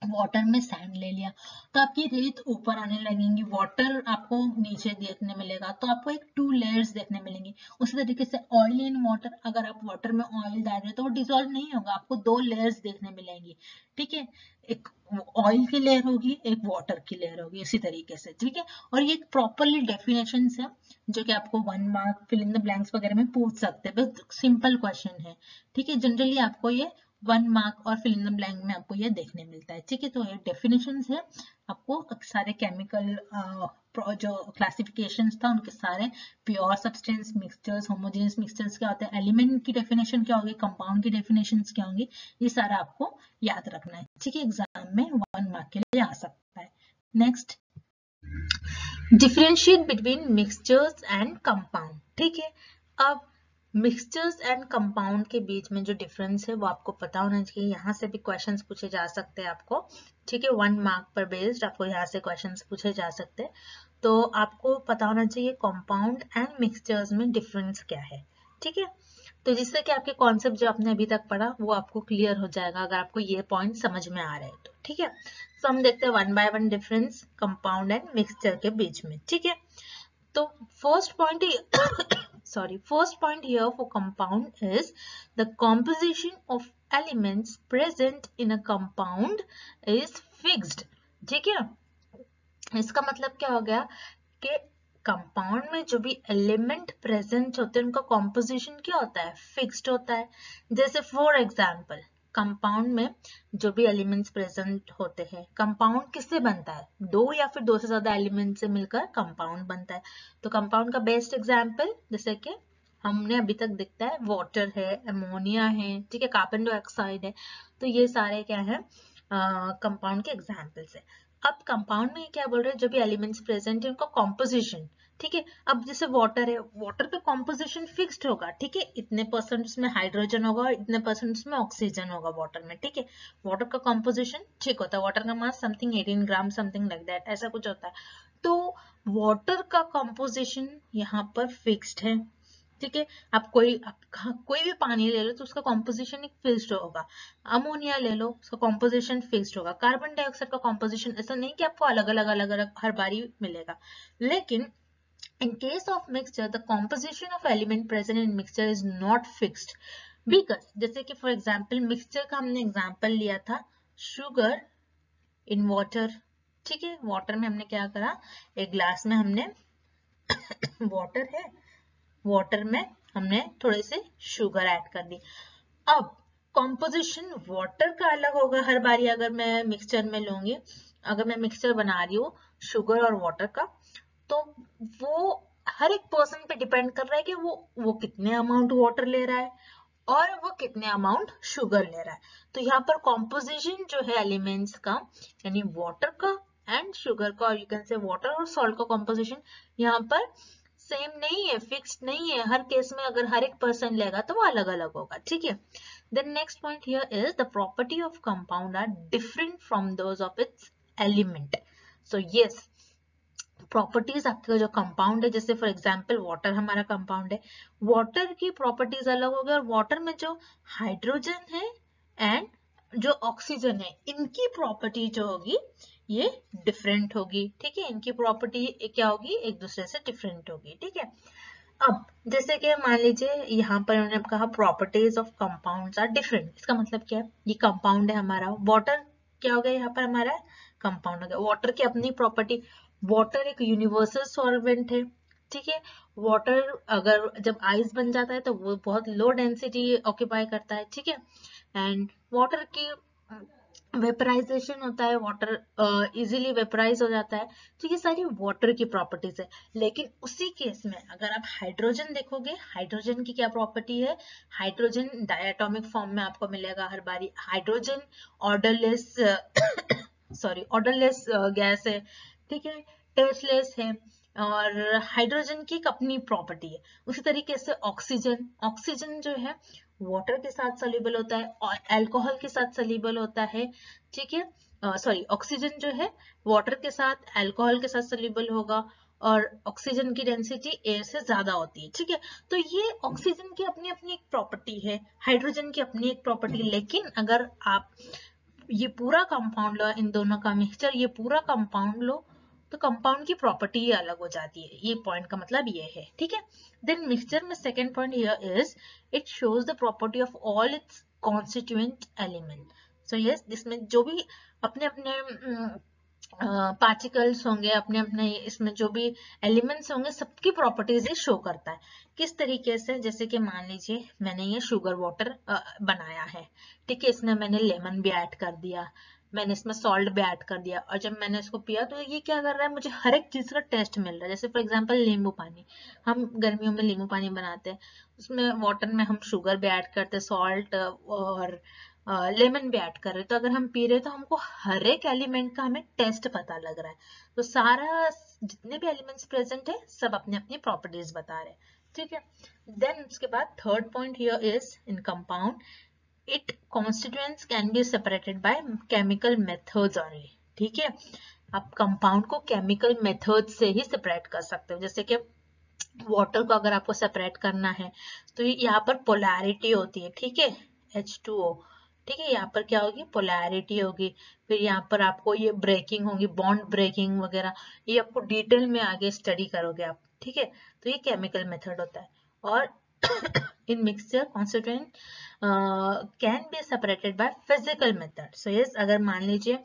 वाटर में सैंड ले लिया, तो आपकी रेत ऊपर आने लगेंगी, वाटर आपको नीचे देखने मिलेगा, तो आपको एक 2 लेयर्स देखने मिलेंगी। उसी तरीके से ऑयल इन वाटर, अगर आप वाटर में ऑयल डाल रहे हो तो वो डिसॉल्व नहीं होगा, आपको 2 लेयर्स देखने मिलेंगी, ठीक है। एक ऑयल की लेयर होगी, एक वाटर की लेयर होगी, इसी तरीके से, ठीक है। और ये प्रॉपरली डेफिनेशन है जो कि आपको 1 mark fill in the blanks वगैरह में पूछ सकते हैं, बहुत सिंपल क्वेश्चन है, ठीक है। जनरली आपको ये 1 मार्क और फिल इन द ब्लैंक में आपको ये देखने मिलता है। ठीक है, तो ये डेफिनेशंस है। आपको सारे केमिकल जो क्लासिफिकेशंस था उनके सारे pure substance, mixtures, homogeneous mixtures क्या होते हैं, एलिमेंट की डेफिनेशन क्या होगी, कंपाउंड की डेफिनेशंस क्या होंगी, ये सारा आपको याद रखना है। ठीक है, एग्जाम में 1 मार्क के लिए आ सकता है। Next, differentiate between mixtures and compound. ठीक है, अब मिक्सचर्स एंड कंपाउंड के बीच में जो डिफरेंस है वो आपको पता होना चाहिए। यहाँ से भी क्वेश्चंस पूछे जा सकते हैं आपको। ठीक है, 1 मार्क पर बेस्ड आपको यहाँ से क्वेश्चंस पूछे जा सकते हैं। तो आपको पता होना चाहिए कंपाउंड एंड मिक्सचर्स में डिफरेंस क्या है। ठीक है, तो जिससे कि आपके कॉन्सेप्ट जो आपने अभी तक पढ़ा वो आपको क्लियर हो जाएगा अगर आपको ये पॉइंट समझ में आ रहे हैं तो। ठीक है, तो हम देखते हैं 1 by 1 difference compound and mixture के बीच में। ठीक है, तो first point first point here for compound is the composition of elements present in a compound is fixed। ठीक है, इसका मतलब क्या हो गया कि कंपाउंड में जो भी एलिमेंट प्रेजेंट होते हैं उनका कॉम्पोजिशन क्या होता है, फिक्स्ड होता है। जैसे फॉर एग्जांपल कंपाउंड में जो भी एलिमेंट्स प्रेजेंट होते हैं, कंपाउंड किससे बनता है, 2 या फिर 2 से ज्यादा एलिमेंट से मिलकर कंपाउंड बनता है। तो कंपाउंड का बेस्ट एग्जांपल जैसे कि हमने अभी तक दिखता है वाटर है, अमोनिया है, ठीक है, कार्बन डाइऑक्साइड है। तो ये सारे क्या है कंपाउंड के एग्जाम्पल्स है। अब कंपाउंड में क्या बोल रहे हैं, जो भी एलिमेंट्स प्रेजेंट है उनका कॉम्पोजिशन। ठीक है, अब जैसे वाटर है, वाटर का कॉम्पोजिशन फिक्स्ड होगा। ठीक है, इतने परसेंट उसमें हाइड्रोजन होगा और इतने परसेंट उसमें ऑक्सीजन होगा वाटर में। ठीक है, वाटर का कॉम्पोजिशन ठीक होता है। वाटर का mass something 18 gram something like that, ऐसा कुछ होता है। तो वाटर का कॉम्पोजिशन यहाँ पर फिक्स्ड है। ठीक है, आप कोई भी पानी ले लो तो उसका कॉम्पोजिशन एक फिक्स्ड होगा। अमोनिया ले लो, उसका कॉम्पोजिशन फिक्स्ड होगा। कार्बन डाइऑक्साइड का कॉम्पोजिशन ऐसा नहीं कि आपको अलग अलग हर बारी मिलेगा। लेकिन in case of mixture the composition of element present in mixture is not fixed because जैसे कि for example mixture का हमने एग्जांपल लिया था sugar in water। ठीक है, वाटर में हमने क्या करा, एक ग्लास में हमने वाटर है, वाटर में हमने थोड़े से शुगर ऐड कर दी। अब कॉम्पोजिशन वाटर का अलग होगा हर बारी अगर मैं मिक्सचर में लूंगी। अगर मैं मिक्सचर बना रही हूँ शुगर और वाटर का, तो वो हर एक पर्सन पे डिपेंड कर रहा है कि वो कितने अमाउंट वाटर ले रहा है और वो कितने अमाउंट शुगर ले रहा है। तो यहाँ पर कॉम्पोजिशन जो है एलिमेंट्स का, यानी वाटर का एंड शुगर का, और यू कैन से वाटर और सॉल्ट का कॉम्पोजिशन यहाँ पर सेम नहीं है, फिक्स्ड नहीं है। हर केस में अगर हर एक पर्सन लेगा तो वो अलग अलग होगा। ठीक है, then next point here is the property of compound are different from those of its element. So yes, properties आपका जो कंपाउंड है, जैसे फॉर एग्जांपल वाटर हमारा कंपाउंड है, वाटर की प्रॉपर्टीज अलग हो गई और वाटर में जो हाइड्रोजन है एंड जो ऑक्सीजन है इनकी प्रॉपर्टी जो होगी ये डिफरेंट होगी। ठीक है, इनकी प्रॉपर्टी क्या होगी, एक दूसरे से डिफरेंट होगी। ठीक है, अब जैसे कि मान लीजिए यहाँ पर उन्होंने कहा properties of compounds are different. इसका मतलब क्या है, ये कंपाउंड है हमारा, वाटर क्या हो गया यहाँ पर हमारा कंपाउंड हो गया। वाटर की अपनी प्रॉपर्टी, वाटर एक यूनिवर्सल सॉल्वेंट है। ठीक है, वाटर अगर जब आइस बन जाता है तो वो बहुत लो डेंसिटी ऑक्यूपाई करता है। ठीक है, एंड वाटर की वेपराइजेशन होता है, वाटर इजीली वेपराइज हो जाता है। तो ये सारी वाटर की प्रॉपर्टीज है। लेकिन उसी केस में अगर आप हाइड्रोजन देखोगे, हाइड्रोजन की क्या प्रॉपर्टी है, हाइड्रोजन डायटोमिक फॉर्म में आपको मिलेगा हर बारी। हाइड्रोजन ऑर्डरलेस ऑर्डरलेस गैस है। ठीक है, टेस्टलेस है, और हाइड्रोजन की एक अपनी प्रॉपर्टी है। उसी तरीके से ऑक्सीजन, ऑक्सीजन जो है वाटर के साथ सॉल्युबल होता है और अल्कोहल के साथ सॉल्युबल होता है। ठीक है, ऑक्सीजन जो है वाटर के साथ अल्कोहल के साथ सॉल्युबल होगा और ऑक्सीजन की डेंसिटी एयर से ज्यादा होती है। ठीक है, तो ये ऑक्सीजन की अपनी अपनी एक प्रॉपर्टी है, हाइड्रोजन की अपनी एक प्रॉपर्टी। लेकिन अगर आप ये पूरा कंपाउंड लो, इन दोनों का मिक्सचर, ये पूरा कंपाउंड लो, तो कंपाउंड की प्रॉपर्टी ही अलग हो जाती है। ये पॉइंट का मतलब ये है। ठीक है, देन मिक्सचर में second point here is it shows the property of all it's constituent element. So yes, जिसमें जो भी अपने अपने पार्टिकल्स होंगे अपने अपने, इसमें जो भी एलिमेंट्स होंगे सबकी प्रॉपर्टीज ये शो करता है। किस तरीके से, जैसे कि मान लीजिए मैंने ये शुगर वाटर बनाया है, ठीक है, इसमें मैंने लेमन भी ऐड कर दिया, मैंने इसमें सॉल्ट भी ऐड कर दिया, और जब मैंने इसको पिया तो ये क्या कर रहा है, मुझे हर एक चीज का टेस्ट मिल रहा है। जैसे फॉर एग्जांपल नींबू पानी, हम गर्मियों में नींबू पानी बनाते हैं, उसमें वाटर में हम शुगर भी ऐड करते हैं, सॉल्ट और लेमन भी ऐड कर रहे हैं, तो अगर हम पी रहे हैं तो हमको हर एक एलिमेंट का हमें टेस्ट पता लग रहा है। तो सारा जितने भी एलिमेंट्स प्रेजेंट है सब अपनी अपनी प्रॉपर्टीज बता रहे हैं, ठीक है। देन उसके बाद third point here is in compound, it constituents can be separated by chemical methods only, ठीक है। आप कंपाउंड को केमिकल मेथड से ही सेपरेट कर सकते हो। जैसे कि वाटर को अगर आपको सेपरेट करना है तो यहाँ पर पोलैरिटी होती है, ठीक है, H2O, ठीक है, यहाँ पर क्या होगी, पोलैरिटी होगी। फिर यहाँ पर आपको ये ब्रेकिंग होगी, बॉन्ड ब्रेकिंग वगैरह, ये आपको डिटेल में आगे स्टडी करोगे आप, ठीक है। तो ये केमिकल मेथड होता है। और इन mixture constituent can be separated by physical method. So yes, अगर मान लीजिए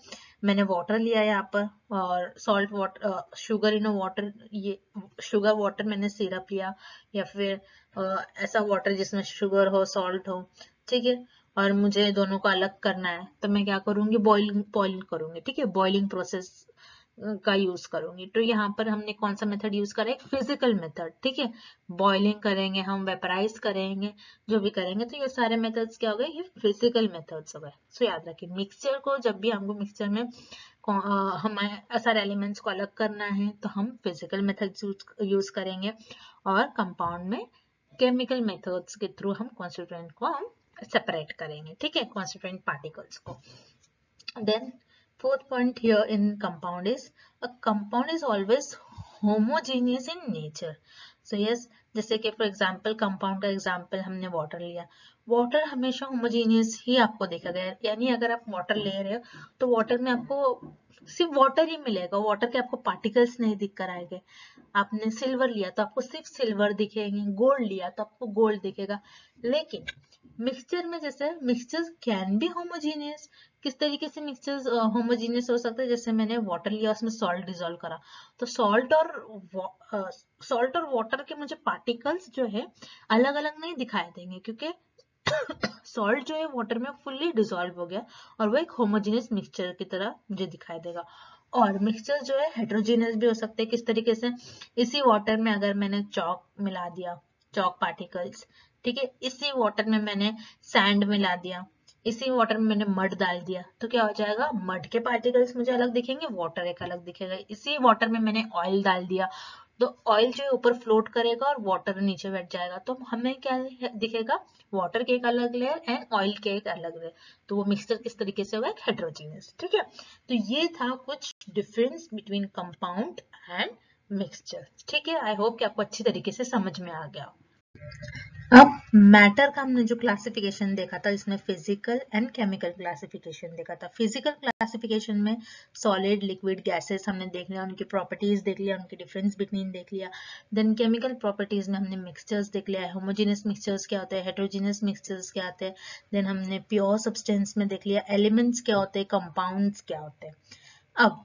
मैंने वाटर लिया यहाँ पर और salt water, sugar in water, ये शुगर वाटर मैंने सिरप लिया, या फिर ऐसा वाटर जिसमें शुगर हो सॉल्ट हो, ठीक है, और मुझे दोनों को अलग करना है, तो मैं क्या करूंगी, बॉइलिंग करूंगी, ठीक है, बॉइलिंग प्रोसेस का यूज करूंगी। तो यहाँ पर हमने कौन सा मेथड यूज करा है, फिजिकल मेथड, ठीक है। बॉइलिंग करेंगे हम, वेपराइज करेंगे, जो भी करेंगे, तो ये सारे मेथड्स क्या हो गए, ये फिजिकल मेथड्स हो गए। सो याद रखिए, मिक्सचर को जब भी हमको मिक्सचर में हमें सारे एलिमेंट्स को अलग करना है तो हम फिजिकल मेथड्स यूज करेंगे, और कंपाउंड में केमिकल मेथड्स के थ्रू हम कॉन्स्टिट्यूएंट को हम सेपरेट करेंगे, ठीक है, कॉन्स्टिट्यूएंट पार्टिकल्स को। Then fourth point here in compound is a compound is always homogeneous in nature. So yes, जैसे कि फॉर एग्जाम्पल कंपाउंड का एग्जाम्पल हमने वाटर लिया, वाटर हमेशा होमोजीनियस ही आपको देखा गया, यानी अगर आप वाटर ले रहे हो तो वाटर में आपको सिर्फ वाटर ही मिलेगा, वाटर के आपको पार्टिकल्स नहीं दिख कर आएंगे। आपने सिल्वर लिया तो आपको सिर्फ सिल्वर दिखेंगे, गोल्ड लिया तो आपको गोल्ड दिखेगा। लेकिन मिक्सचर में, जैसे मिक्सचर कैन बी होमोजीनियस, किस तरीके से मिक्सचर्स होमोजीनियस हो सकता है, जैसे मैंने वाटर लिया उसमें सॉल्ट डिसॉल्व करा, तो सॉल्ट और वाटर के मुझे पार्टिकल्स जो है अलग अलग नहीं दिखाई देंगे, क्योंकि सॉल्ट जो है वाटर में फुल्ली डिसॉल्व हो गया और वो एक होमोजीनियस मिक्सचर की तरह मुझे दिखाई देगा। और मिक्सचर जो है हेट्रोजीनियस भी हो सकते हैं, किस तरीके से, इसी वाटर में अगर मैंने चॉक मिला दिया, चॉक पार्टिकल्स, ठीक है, इसी वाटर में मैंने सैंड मिला दिया, इसी वाटर में मैंने मड डाल दिया, तो क्या हो जाएगा, मड के पार्टिकल्स मुझे अलग दिखेंगे, वाटर एक अलग दिखेगा। इसी वाटर में मैंने ऑयल डाल दिया, तो ऑयल जो है ऊपर फ्लोट करेगा और वाटर नीचे बैठ जाएगा, तो हमें क्या दिखेगा, वाटर के एक अलग लेयर एंड ऑयल के एक अलग लेयर। तो वो मिक्सचर किस तरीके से होगा, हेट्रोजीनियस, ठीक है। तो ये था कुछ difference between compound and mixture, ठीक है। आई होप कि आपको अच्छी तरीके से समझ में आ गया। अब मैटर का हमने जो क्लासिफिकेशन देखा था, इसमें फिजिकल एंड केमिकल क्लासिफिकेशन देखा था। फिजिकल क्लासिफिकेशन में सॉलिड, लिक्विड, गैसेस हमने देख लिया, उनकी प्रॉपर्टीज देख लिया, उनकी डिफरेंस बिटवीन देख लिया। देन केमिकल प्रॉपर्टीज में हमने मिक्सचर्स देख लिया, होमोजेनियस मिक्सचर्स क्या होते हैं, हेट्रोजेनियस मिक्सचर्स क्या होते हैं। देन हमने प्योर सब्सटेंस में देख लिया एलिमेंट्स क्या होते हैं, कंपाउंड्स क्या होते हैं। अब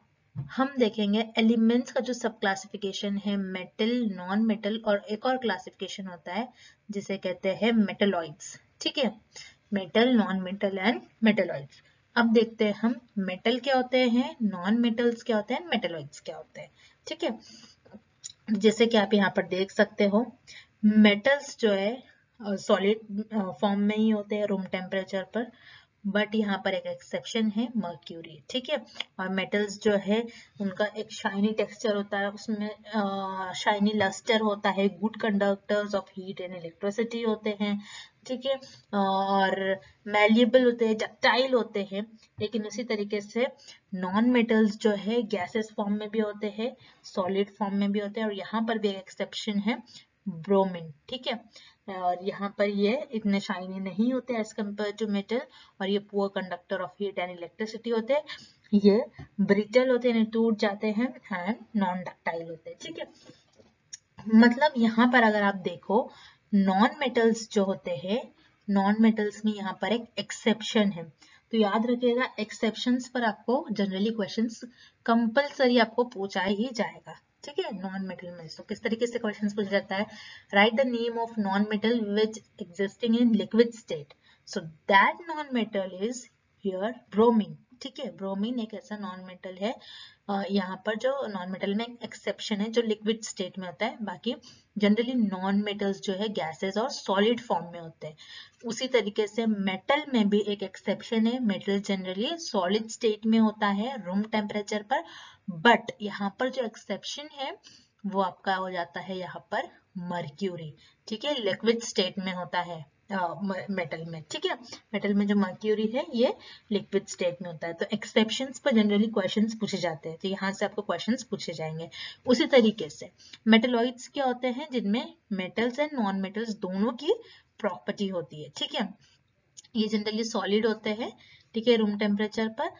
हम देखेंगे एलिमेंट्स का जो सब क्लासिफिकेशन है, मेटल, नॉन मेटल, और एक और क्लासिफिकेशन होता है जिसे कहते हैं मेटलॉइड्स, ठीक है, metal, non metal and metalloids. अब देखते हैं हम मेटल क्या होते हैं, नॉन मेटल्स क्या होते हैं, मेटलॉइड्स क्या होते हैं, ठीक है। जैसे कि आप यहाँ पर देख सकते हो, मेटल्स जो है सॉलिड फॉर्म में ही होते हैं रूम टेम्परेचर पर, बट यहाँ पर एक एक्सेप्शन है, मर्क्यूरी, ठीक है। और मेटल्स जो है उनका एक शाइनी टेक्सचर होता है, उसमें शाइनी लस्टर होता है, good conductors of heat and electricity होते हैं, ठीक है, और मैलिएबल होते हैं, डक्टाइल होते हैं। लेकिन उसी तरीके से नॉन मेटल्स जो है गैसेस फॉर्म में भी होते हैं, सॉलिड फॉर्म में भी होते हैं, और यहाँ पर भी एक एक्सेप्शन है, ब्रोमीन, ठीक है। और यहाँ पर ये इतने शाइनी नहीं होते एज कम्पेयर टू मेटल, और ये poor conductor of heat and electricity होते हैं, ये ब्रिटल होते हैं, टूट जाते हैं, एंड नॉन डक्टाइल होते हैं, ठीक है। मतलब यहाँ पर अगर आप देखो, नॉन मेटल्स जो होते हैं, नॉन मेटल्स में यहाँ पर एक एक्सेप्शन है। तो याद रखिएगा एक्सेप्शंस पर आपको जनरली क्वेश्चंस कंपलसरी आपको पूछा ही जाएगा, ठीक है। नॉन मेटल में तो किस तरीके से क्वेश्चंस पूछा जाता है, right the name of non metal which existing in liquid state, so that non metal is here bromine, ठीक है। ब्रोमीन एक ऐसा नॉन मेटल है, यहाँ पर जो नॉन मेटल में एक्सेप्शन है जो लिक्विड स्टेट में होता है, बाकी जनरली नॉन मेटल्स जो है गैसेस और सॉलिड फॉर्म में होते हैं। उसी तरीके से मेटल में भी एक एक्सेप्शन है, मेटल जनरली सॉलिड स्टेट में होता है रूम टेम्परेचर पर, बट यहाँ पर जो एक्सेप्शन है वो आपका हो जाता है यहाँ पर मर्क्यूरी, ठीक है। लिक्विड स्टेट में होता है मेटल में, ठीक है। मेटल में जो मर्क्यूरी है ये लिक्विड स्टेट में होता है। तो एक्सेप्शंस पर जनरली क्वेश्चंस पूछे जाते हैं, तो यहाँ से आपको क्वेश्चंस पूछे जाएंगे। उसी तरीके से मेटलॉइड्स क्या होते हैं, जिनमें मेटल्स एंड नॉन मेटल्स दोनों की प्रॉपर्टी होती है, ठीक है। ये जनरली सॉलिड होते हैं, ठीक है, रूम टेम्परेचर पर।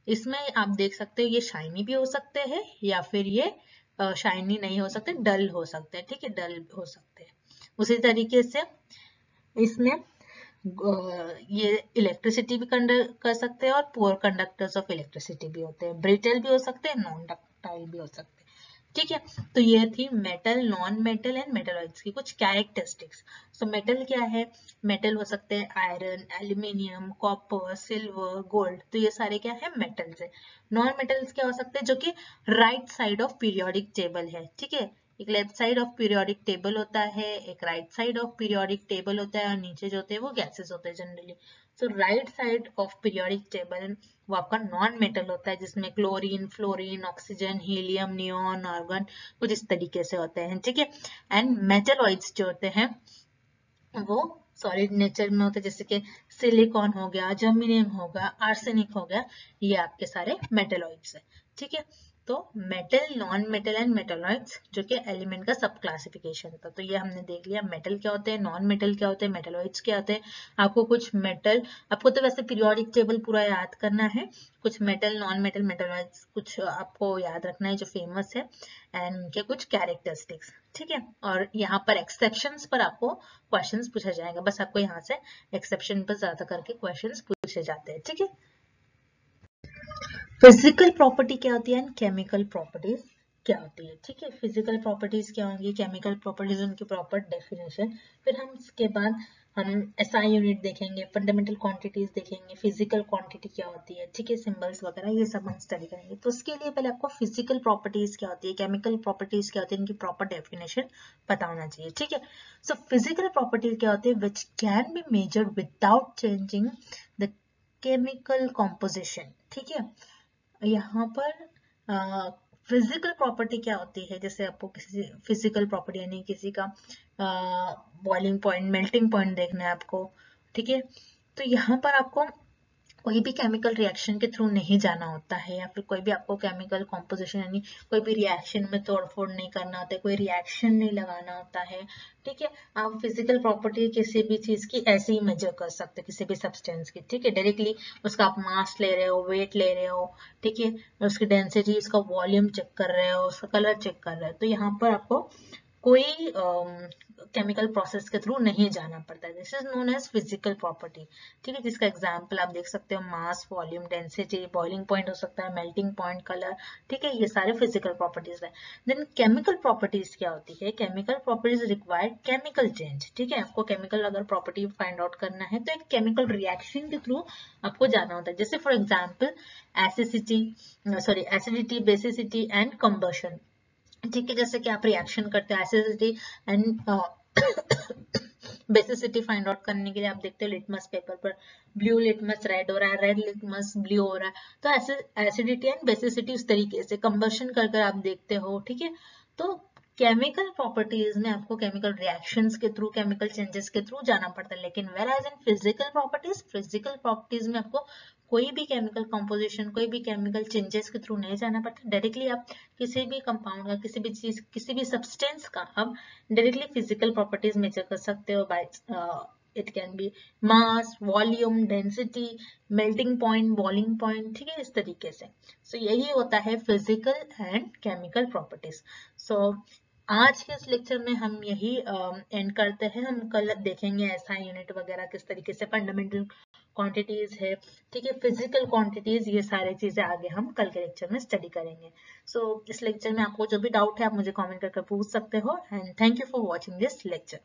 इसमें आप देख सकते हो ये शाइनी भी हो सकते हैं या फिर ये शाइनी नहीं हो सकते, डल हो सकते हैं, ठीक है, डल हो सकते हैं। उसी तरीके से इसमें ये इलेक्ट्रिसिटी भी कंडक्ट कर सकते हैं और पुअर कंडक्टर्स ऑफ इलेक्ट्रिसिटी भी होते हैं, ब्रिटल भी हो सकते हैं, नॉन डक्टाइल भी हो सकते हैं, ठीक है। तो ये थी metal, non metal and metalloids की कुछ कैरेक्टरिस्टिक्स। सो मेटल क्या है, मेटल हो सकते हैं iron, aluminium, copper, silver, gold, तो ये सारे क्या है मेटल्स है। नॉन मेटल्स क्या हो सकते हैं, जो कि right side of periodic table है, ठीक है। एक left side of periodic table होता है, एक right side of periodic table होता है, और नीचे जो होते हैं वो गैसेस होते हैं generally. So right side of periodic table वो आपका नॉन मेटल होता है, जिसमें chlorine, fluorine, oxygen, helium, neon, argon कुछ इस तरीके से होते हैं, ठीक है। एंड मेटलॉइड्स जो होते हैं वो सॉलिड नेचर में होते हैं, जैसे कि सिलिकॉन हो गया, जर्मेनियम हो गया, आर्सेनिक हो गया, ये आपके सारे मेटलॉइड्स है, ठीक है। तो metal, non metal and metalloids जो कि एलिमेंट का सब क्लासिफिकेशन था। तो ये हमने देख लिया मेटल क्या होते हैं, नॉन मेटल क्या होते हैं, मेटलॉइड्स क्या होते हैं। आपको कुछ मेटल, आपको तो वैसे पीरियोडिक टेबल पूरा याद करना है, कुछ मेटल, नॉन मेटल, मेटलॉइड्स कुछ आपको याद रखना है जो फेमस है, एंड उनके कुछ कैरेक्टरिस्टिक्स, ठीक है। और यहाँ पर एक्सेप्शंस पर आपको क्वेश्चंस पूछा जाएगा, बस आपको यहाँ से एक्सेप्शन पर ज्यादा करके क्वेश्चंस पूछे जाते हैं, ठीक है। फिजिकल प्रॉपर्टी क्या होती है एंड केमिकल प्रॉपर्टीज क्या होती है, ठीक है। फिजिकल प्रॉपर्टीज क्या होंगी, केमिकल प्रॉपर्टीज उनकी प्रॉपर डेफिनेशन, फिर हम इसके बाद हम एसआई यूनिट देखेंगे, फंडामेंटल क्वांटिटीज देखेंगे, फिजिकल क्वांटिटी क्या होती है, ठीक है, सिंबल्स वगैरह ये सब हम स्टडी करेंगे। तो उसके लिए पहले आपको फिजिकल प्रॉपर्टीज क्या होती है, केमिकल प्रॉपर्टीज क्या होती है, इनकी प्रॉपर डेफिनेशन पता होना चाहिए, ठीक है। सो फिजिकल प्रॉपर्टी क्या होती है, which can be measured without changing the chemical composition, ठीक है। यहाँ पर फिजिकल प्रॉपर्टी क्या होती है, जैसे आपको किसी फिजिकल प्रॉपर्टी यानी किसी का बॉइलिंग पॉइंट, मेल्टिंग पॉइंट देखना है आपको, ठीक है। तो यहाँ पर आपको कोई भी केमिकल रिएक्शन के थ्रू नहीं जाना होता है, या फिर कोई भी आपको केमिकल कॉम्पोजिशन यानी कोई भी रिएक्शन में तोड़फोड़ नहीं करना होता है, कोई रिएक्शन नहीं लगाना होता है, ठीक है। आप फिजिकल प्रॉपर्टी किसी भी चीज की ऐसे ही मेजर कर सकते हैं, किसी भी सब्सटेंस की, ठीक है। डायरेक्टली उसका आप मास ले रहे हो, वेट ले रहे हो, ठीक है, उसकी डेंसिटी, उसका वॉल्यूम चेक कर रहे हो, उसका कलर चेक कर रहे हो, तो यहाँ पर आपको कोई केमिकल प्रोसेस के थ्रू नहीं जाना पड़ता है। This is known as physical property, ठीक है। जिसका एग्जांपल आप देख सकते हो, mass, volume, density, boiling point हो सकता है, मेल्टिंग पॉइंट, कलर, ठीक है, ये सारे फिजिकल प्रॉपर्टीज है। देन केमिकल प्रॉपर्टीज क्या होती है, chemical properties required chemical change, ठीक है। आपको केमिकल अगर प्रॉपर्टी फाइंड आउट करना है तो एक केमिकल रिएक्शन के थ्रू आपको जाना होता है, जैसे for example acidity, basicity and combustion, ठीक है। जैसे कि आप रिएक्शन करते हो acidity and basicity find out करने के लिए आप देखते हो लिटमस पेपर पर ब्लू लिटमस रेड हो रहा है, रेड लिटमस ब्लू हो रहा है, तो एसिडिटी एंड बेसिसिटी उस तरीके से कंबशन कर आप देखते हो, ठीक है। तो केमिकल प्रॉपर्टीज में आपको केमिकल रिएक्शंस के थ्रू, केमिकल चेंजेस के थ्रू जाना पड़ता है, लेकिन whereas in physical properties में आपको कोई भी केमिकल कंपोजिशन, कोई भी केमिकल चेंजेस के थ्रू नहीं जाना पड़ता। डायरेक्टली आप किसी भी कंपाउंड का, किसी भी चीज, किसी भी सब्सटेंस का आप डायरेक्टली फिजिकल प्रॉपर्टीज मेजर कर सकते हो by it can be mass, volume, density, melting point, boiling point, ठीक है, इस तरीके से। सो यही होता है physical and chemical properties. So आज के इस लेक्चर में हम यही एंड करते हैं। हम कल देखेंगे एसआई यूनिट वगैरह किस तरीके से, फंडामेंटल क्वांटिटीज है, ठीक है, फिजिकल क्वांटिटीज, ये सारी चीजें आगे हम कल के लेक्चर में स्टडी करेंगे। सो इस लेक्चर में आपको जो भी डाउट है आप मुझे कमेंट करके पूछ सकते हो। And thank you for watching this lecture.